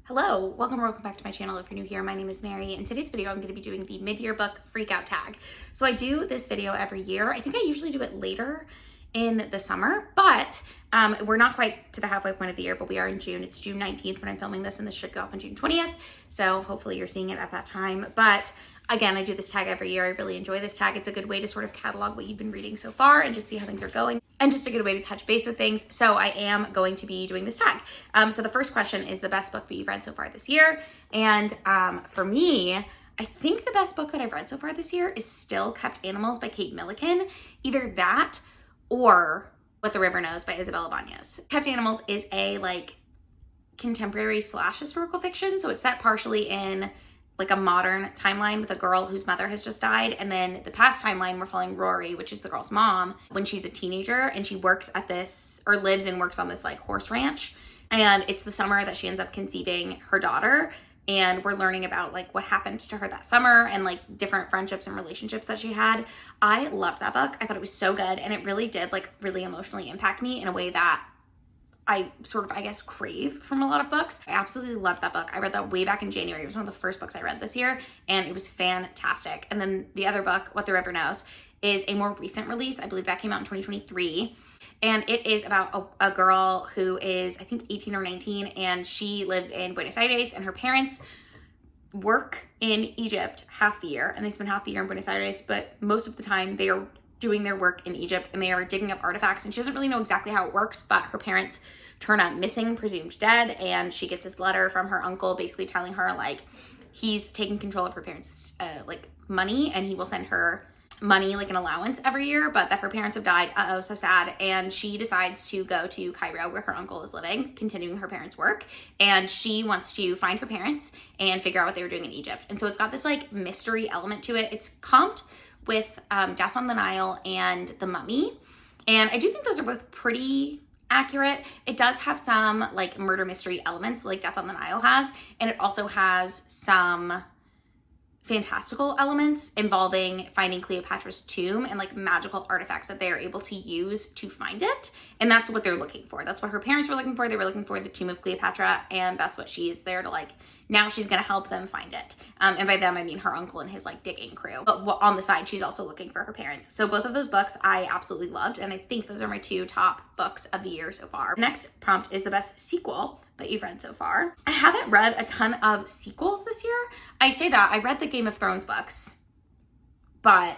Hello, welcome back to my channel. If you're new here, my name is Mary. In today's video, I'm going to be doing the mid-year book freakout tag. So I do this video every year. I think I usually do it later in the summer, but we're not quite to the halfway point of the year, but we are in June. It's June 19th when I'm filming this, and this should go up on June 20th. So hopefully you're seeing it at that time. But again, I do this tag every year. I really enjoy this tag. It's a good way to sort of catalog what you've been reading so far and just see how things are going, and just a good way to touch base with things. So I am going to be doing this tag. So the first question is the best book that you've read so far this year. And for me, I think the best book that I've read so far this year is still Kept Animals by Kate Milliken. Either that or What the River Knows by Isabella Bañez. Kept Animals is a contemporary / historical fiction. So it's set partially in a modern timeline with a girl whose mother has just died. And then the past timeline, we're following Rory, which is the girl's mom, when she's a teenager, and she works at this, or lives and works on this horse ranch. And it's the summer that she ends up conceiving her daughter. And we're learning about what happened to her that summer and different friendships and relationships that she had. I loved that book. I thought it was so good. And it really did really emotionally impact me in a way that I sort of, crave from a lot of books. I absolutely loved that book. I read that way back in January. It was one of the first books I read this year, and it was fantastic. And then the other book, What the River Knows, is a more recent release. I believe that came out in 2023. And it is about a girl who is, I think, 18 or 19, and she lives in Buenos Aires, and her parents work in Egypt half the year, and they spend half the year in Buenos Aires, but most of the time they are doing their work in Egypt, and they are digging up artifacts, and she doesn't really know exactly how it works, but her parents turn up missing, presumed dead, and she gets this letter from her uncle basically telling her he's taking control of her parents' money, and he will send her money an allowance every year, but that her parents have died. So sad. And she decides to go to Cairo, where her uncle is living, continuing her parents' work, and she wants to find her parents and figure out what they were doing in Egypt. And so it's got this mystery element to it. It's comped with Death on the Nile and The Mummy, and I do think those are both pretty accurate. It does have some murder mystery elements like Death on the Nile has, and it also has some fantastical elements involving finding Cleopatra's tomb and magical artifacts that they are able to use to find it. And that's what they're looking for. That's what her parents were looking for. They were looking for the tomb of Cleopatra, and that's what she is there to now she's gonna help them find it. And by them, I mean her uncle and his digging crew. But on the side, she's also looking for her parents. So both of those books I absolutely loved, and I think those are my two top books of the year so far. Next prompt is the best sequel that you've read so far. I haven't read a ton of sequels this year. I say that, I read the Game of Thrones books, but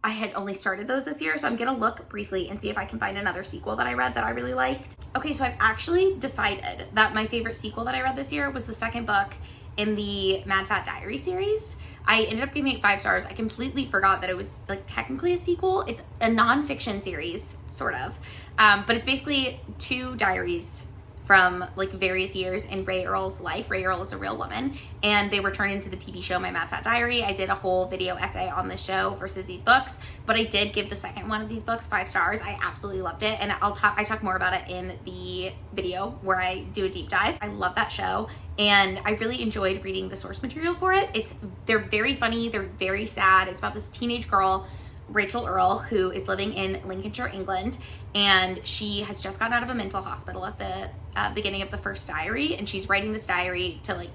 I had only started those this year, so I'm gonna look briefly and see if I can find another sequel that I read that I really liked. Okay, so I've actually decided that my favorite sequel that I read this year was the second book in the Mad Fat Diary series. I ended up giving it 5 stars. I completely forgot that it was technically a sequel. It's a nonfiction series, sort of, but it's basically 2 diaries from various years in Ray Earl's life. Ray Earl is a real woman, and they were turned into the TV show My Mad Fat Diary. I did a whole video essay on this show versus these books, but I did give the second one of these books 5 stars. I absolutely loved it, and I talk more about it in the video where I do a deep dive. I love that show, and I really enjoyed reading the source material for it. They're very funny, they're very sad. It's about this teenage girl, Rachel Earl, who is living in Lincolnshire, England, and she has just gotten out of a mental hospital at the beginning of the first diary, and she's writing this diary to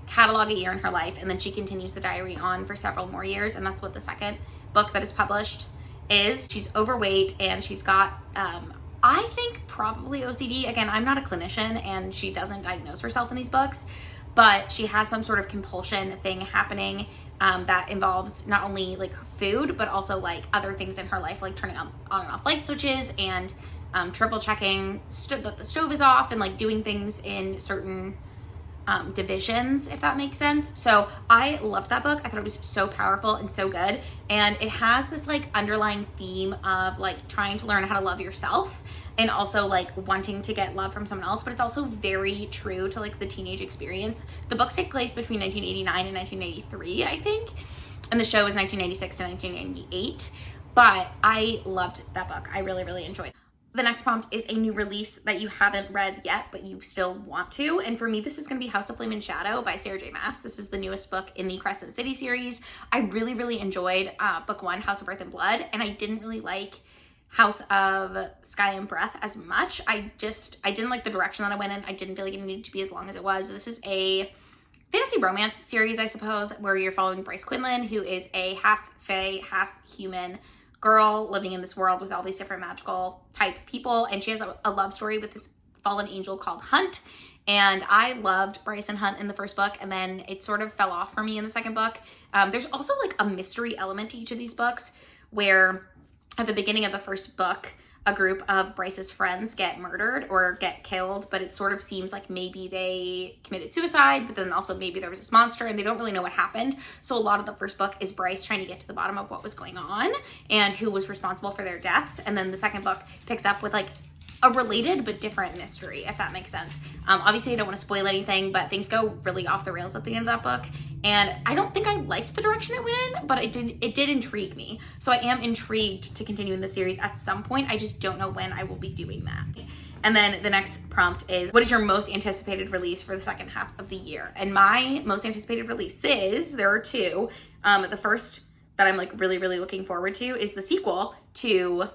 catalog a year in her life, and then she continues the diary on for several more years, and that's what the second book that is published is. She's overweight, and she's got I think probably OCD. Again, I'm not a clinician, and she doesn't diagnose herself in these books, but she has some sort of compulsion thing happening that involves not only food, but also other things in her life, turning on and off light switches, and triple checking that the stove is off, and doing things in certain divisions, if that makes sense. So I loved that book. I thought it was so powerful and so good, and it has this underlying theme of trying to learn how to love yourself, and also wanting to get love from someone else, but it's also very true to the teenage experience. The books take place between 1989 and 1993, I think, and the show is 1996 to 1998, but I loved that book. I really, really enjoyed it. The next prompt is a new release that you haven't read yet, but you still want to. And for me, this is going to be House of Flame and Shadow by Sarah J. Maas. This is the newest book in the Crescent City series. I really, really enjoyed book 1, House of Earth and Blood, and I didn't really like House of Sky and Breath as much. I didn't like the direction that I went in. I didn't feel like it needed to be as long as it was. This is a fantasy romance series, I suppose, where you're following Bryce Quinlan, who is a half fae, half human girl living in this world with all these different magical type people. And she has a love story with this fallen angel called Hunt. And I loved Bryce and Hunt in the first book, and then it sort of fell off for me in the second book. There's also like a mystery element to each of these books, where at the beginning of the first book, a group of Bryce's friends get murdered or get killed, but it sort of seems like maybe they committed suicide, but then also maybe there was this monster and they don't really know what happened. So a lot of the first book is Bryce trying to get to the bottom of what was going on and who was responsible for their deaths. And then the second book picks up with like a related but different mystery, if that makes sense. Obviously, I don't want to spoil anything, but things go really off the rails at the end of that book. And I don't think I liked the direction it went in, but it did intrigue me. So I am intrigued to continue in the series at some point. I just don't know when I will be doing that. And then the next prompt is, what is your most anticipated release for the second half of the year? And my most anticipated releases, there are two. The first that I'm like really, really looking forward to is the sequel to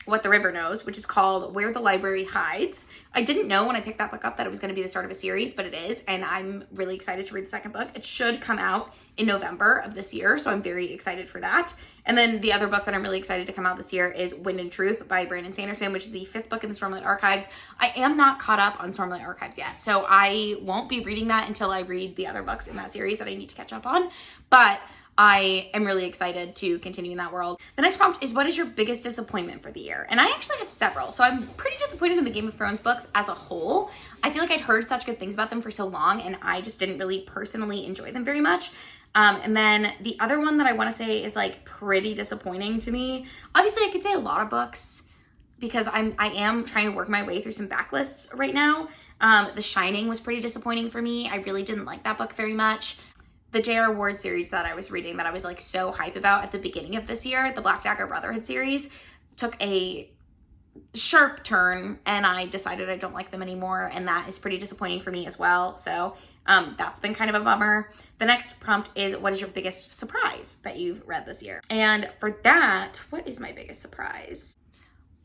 What the River Knows, which is called Where the Library Hides. I didn't know when I picked that book up that it was going to be the start of a series, but it is, and I'm really excited to read the second book. It should come out in November of this year, so I'm very excited for that. And then the other book that I'm really excited to come out this year is Wind and Truth by Brandon Sanderson, which is the 5th book in the Stormlight Archives. I am not caught up on Stormlight Archives yet, so I won't be reading that until I read the other books in that series that I need to catch up on, but I am really excited to continue in that world. The next prompt is, what is your biggest disappointment for the year? And I actually have several. So I'm pretty disappointed in the Game of Thrones books as a whole. I feel like I'd heard such good things about them for so long, and I just didn't really personally enjoy them very much. And then the other one that I want to say is like pretty disappointing to me. Obviously, I could say a lot of books because I am trying to work my way through some backlists right now. The Shining was pretty disappointing for me. I really didn't like that book very much. The J.R. Ward series that I was reading that I was like so hype about at the beginning of this year, the Black Dagger Brotherhood series, took a sharp turn and I decided I don't like them anymore, and that is pretty disappointing for me as well. So that's been kind of a bummer. The next prompt is, what is your biggest surprise that you've read this year? And for that, what is my biggest surprise?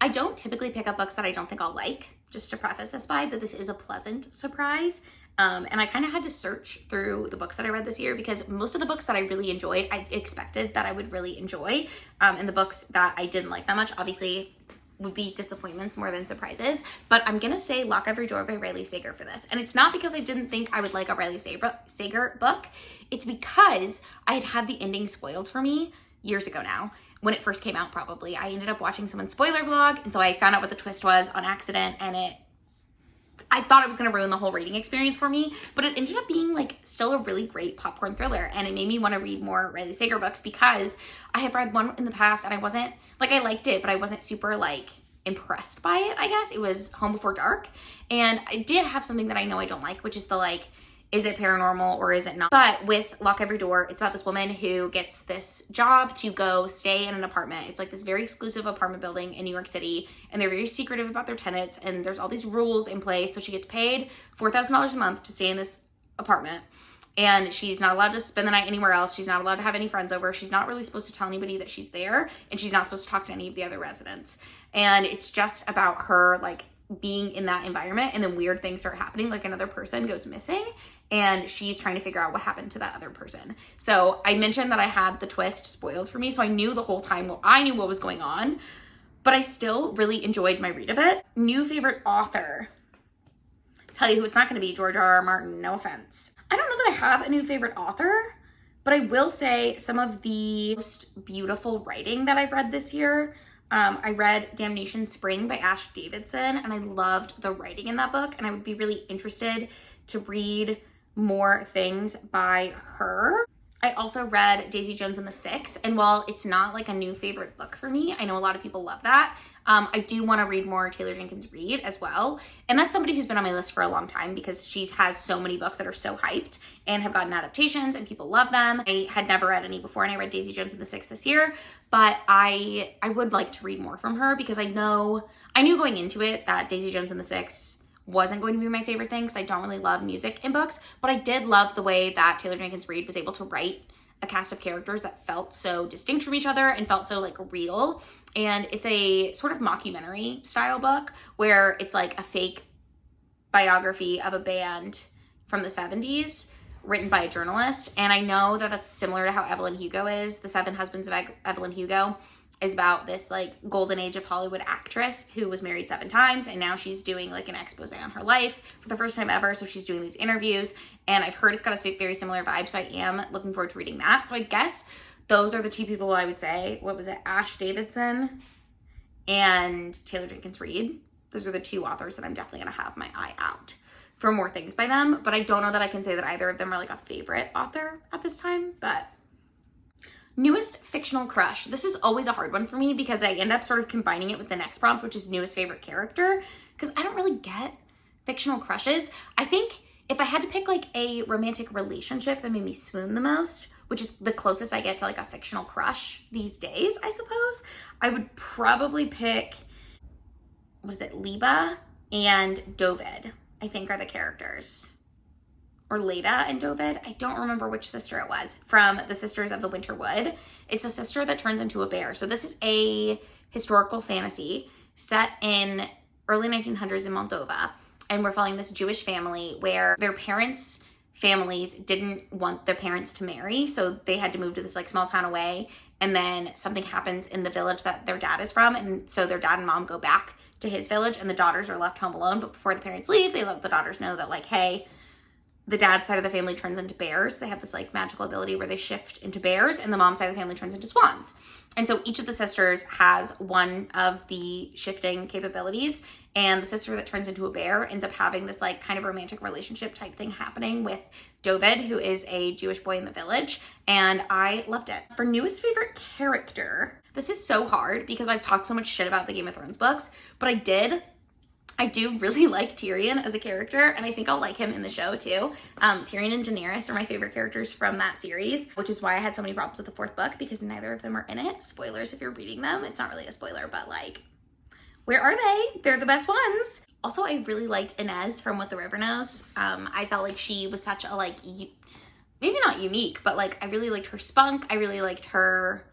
I don't typically pick up books that I don't think I'll like, just to preface this by, but this is a pleasant surprise. And I kind of had to search through the books that I read this year because most of the books that I really enjoyed, I expected that I would really enjoy. And the books that I didn't like that much, obviously, would be disappointments more than surprises. But I'm going to say Lock Every Door by Riley Sager for this. And it's not because I didn't think I would like a Riley Sager book. It's because I had had the ending spoiled for me years ago now. When it first came out, probably. I ended up watching someone's spoiler vlog, and so I found out what the twist was on accident, and I thought it was going to ruin the whole reading experience for me, but it ended up being like still a really great popcorn thriller, and it made me want to read more Riley Sager books because I have read one in the past and I wasn't, like, I liked it, but I wasn't super like impressed by it, I guess. It was Home Before Dark, and I did have something that I know I don't like, which is the like, is it paranormal or is it not? But with Lock Every Door, it's about this woman who gets this job to go stay in an apartment. It's like this very exclusive apartment building in New York City, and they're very secretive about their tenants, and there's all these rules in place. So she gets paid $4,000 a month to stay in this apartment, and she's not allowed to spend the night anywhere else. She's not allowed to have any friends over. She's not really supposed to tell anybody that she's there, and she's not supposed to talk to any of the other residents. And it's just about her like being in that environment, and then weird things start happening, like another person goes missing, and she's trying to figure out what happened to that other person. So I mentioned that I had the twist spoiled for me, so I knew the whole time, well, I knew what was going on, but I still really enjoyed my read of it. New favorite author. Tell you who it's not going to be, George R.R. Martin, no offense. I don't know that I have a new favorite author, but I will say some of the most beautiful writing that I've read this year. I read Damnation Spring by Ash Davidson, and I loved the writing in that book, and I would be really interested to read more things by her. I also read Daisy Jones and the Six, and while it's not like a new favorite book for me, I know a lot of people love that. I do want to read more Taylor Jenkins Reid as well, and that's somebody who's been on my list for a long time because she has so many books that are so hyped and have gotten adaptations and people love them. I had never read any before, and I read Daisy Jones and the Six this year, but I would like to read more from her because I knew going into it that Daisy Jones and the Six wasn't going to be my favorite thing because I don't really love music in books, but I did love the way that Taylor Jenkins Reid was able to write a cast of characters that felt so distinct from each other and felt so like real and it's a sort of mockumentary style book where it's like a fake biography of a band from the 70s written by a journalist. And I know that that's similar to how Evelyn Hugo is. The Seven Husbands of Evelyn Hugo is about this like golden age of Hollywood actress who was married 7 times, and now she's doing like an expose on her life for the first time ever. So she's doing these interviews, and I've heard it's got a very similar vibe, so I am looking forward to reading that. So I guess those are the 2 people I would say. What was it? Ash Davidson and Taylor Jenkins Reid. Those are the 2 authors that I'm definitely gonna have my eye out for more things by them, but I don't know that I can say that either of them are like a favorite author at this time. But newest fictional crush. This is always a hard one for me because I end up sort of combining it with the next prompt, which is newest favorite character, because I don't really get fictional crushes. I think if I had to pick like a romantic relationship that made me swoon the most, which is the closest I get to like a fictional crush these days, I suppose, I would probably pick, what is it, Liba and Dovid, I think are the characters. Or Leda and Dovid. I don't remember which sister it was from the Sisters of the Winter Wood. It's a sister that turns into a bear. So this is a historical fantasy set in early 1900s in Moldova. And we're following this Jewish family where their parents' families didn't want their parents to marry. So they had to move to this like small town away. And then something happens in the village that their dad is from. And so their dad and mom go back to his village and the daughters are left home alone. But before the parents leave, they let the daughters know that like, hey, the dad's side of the family turns into bears. They have this like magical ability where they shift into bears, and the mom's side of the family turns into swans. And so each of the sisters has one of the shifting capabilities, and the sister that turns into a bear ends up having this like kind of romantic relationship type thing happening with Dovid, who is a Jewish boy in the village, and I loved it. For newest favorite character, this is so hard because I've talked so much shit about the Game of Thrones books, but I do really like Tyrion as a character, and I think I'll like him in the show too. Tyrion and Daenerys are my favorite characters from that series, which is why I had so many problems with the 4th book, because neither of them are in it. Spoilers if you're reading them. It's not really a spoiler, but like, where are they? They're the best ones. Also, I really liked Inez from What the River Knows. I felt like she was such a like, maybe not unique, but like I really liked her spunk. I really liked her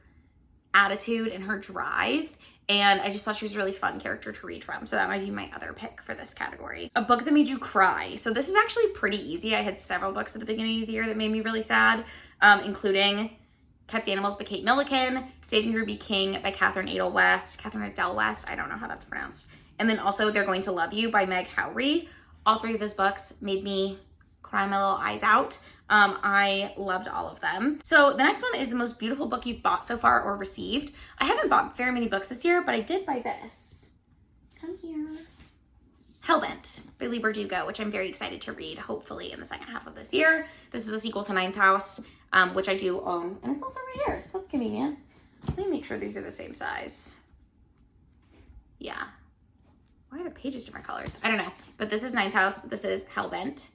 attitude and her drive. And I just thought she was a really fun character to read from. So that might be my other pick for this category. A book that made you cry. So this is actually pretty easy. I had several books at the beginning of the year that made me really sad, including Kept Animals by Kate Milliken, Saving Ruby King by Catherine Adel West, I don't know how that's pronounced. And then also They're Going to Love You by Meg Howry. All 3 of those books made me cry my little eyes out. I loved all of them. So the next one is the most beautiful book you've bought so far or received. I haven't bought very many books this year, but I did buy this. Come here. Hellbent by Lee Bardugo, which I'm very excited to read, hopefully in the second half of this year. This is the sequel to Ninth House, which I do own, and it's also right here. That's convenient. Let me make sure these are the same size. Yeah. Why are the pages different colors? I don't know, but this is Ninth House. This is Hellbent.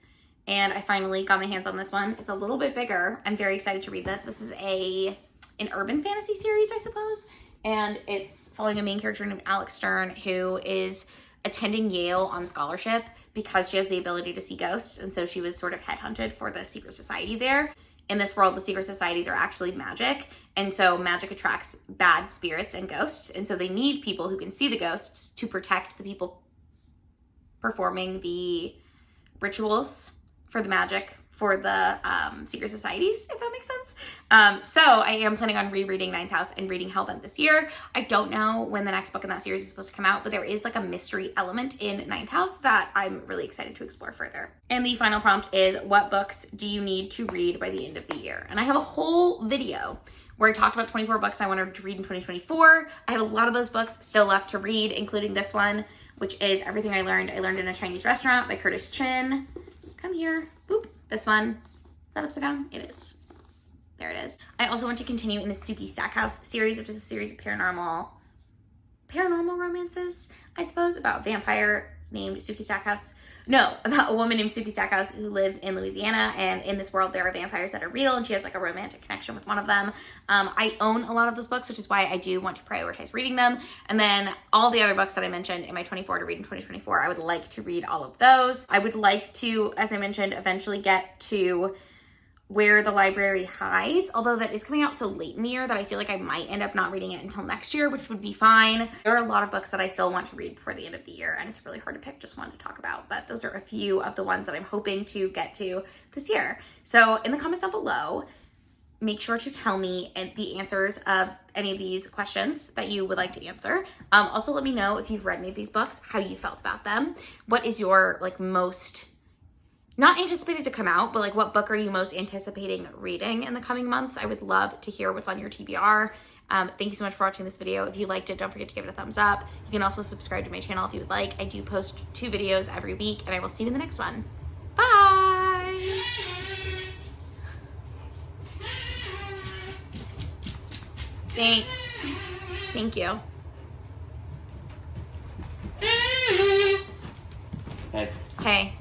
And I finally got my hands on this one. It's a little bit bigger. I'm very excited to read this. This is an urban fantasy series, I suppose. And it's following a main character named Alex Stern, who is attending Yale on scholarship because she has the ability to see ghosts. And so she was sort of headhunted for the secret society there. In this world, the secret societies are actually magic. And so magic attracts bad spirits and ghosts. And so they need people who can see the ghosts to protect the people performing the rituals for the magic for the secret societies, if that makes sense. So I am planning on rereading Ninth House and reading Hellbent this year. I don't know when the next book in that series is supposed to come out, but there is like a mystery element in Ninth House that I'm really excited to explore further. And the final prompt is, what books do you need to read by the end of the year? And I have a whole video where I talked about 24 books I wanted to read in 2024. I have a lot of those books still left to read, including this one, which is Everything I Learned in a Chinese Restaurant by Curtis Chin. Come here. Boop. This one. Is that upside down? It is. There it is. I also want to continue in the Suki Stackhouse series, which is a series of paranormal romances, I suppose, about a vampire named Suki Stackhouse. No, about a woman named Suki Stackhouse who lives in Louisiana, and in this world there are vampires that are real, and she has like a romantic connection with one of them. I own a lot of those books, which is why I do want to prioritize reading them. And then all the other books that I mentioned in my 24 to read in 2024, I would like to read all of those. I would like to, as I mentioned, eventually get to Where the Library Hides, although that is coming out so late in the year that I feel like I might end up not reading it until next year, which would be fine. There are a lot of books that I still want to read before the end of the year, and it's really hard to pick just one to talk about, but those are a few of the ones that I'm hoping to get to this year. So in the comments down below, make sure to tell me the answers of any of these questions that you would like to answer. Also let me know if you've read any of these books, how you felt about them. What is your like most, not anticipated to come out, but like what book are you most anticipating reading in the coming months? I would love to hear what's on your TBR. Thank you so much for watching this video. If you liked it, don't forget to give it a thumbs up. You can also subscribe to my channel if you would like. I do post 2 videos every week, and I will see you in the next one. Bye! Thanks. Thank you. Hey. Hey.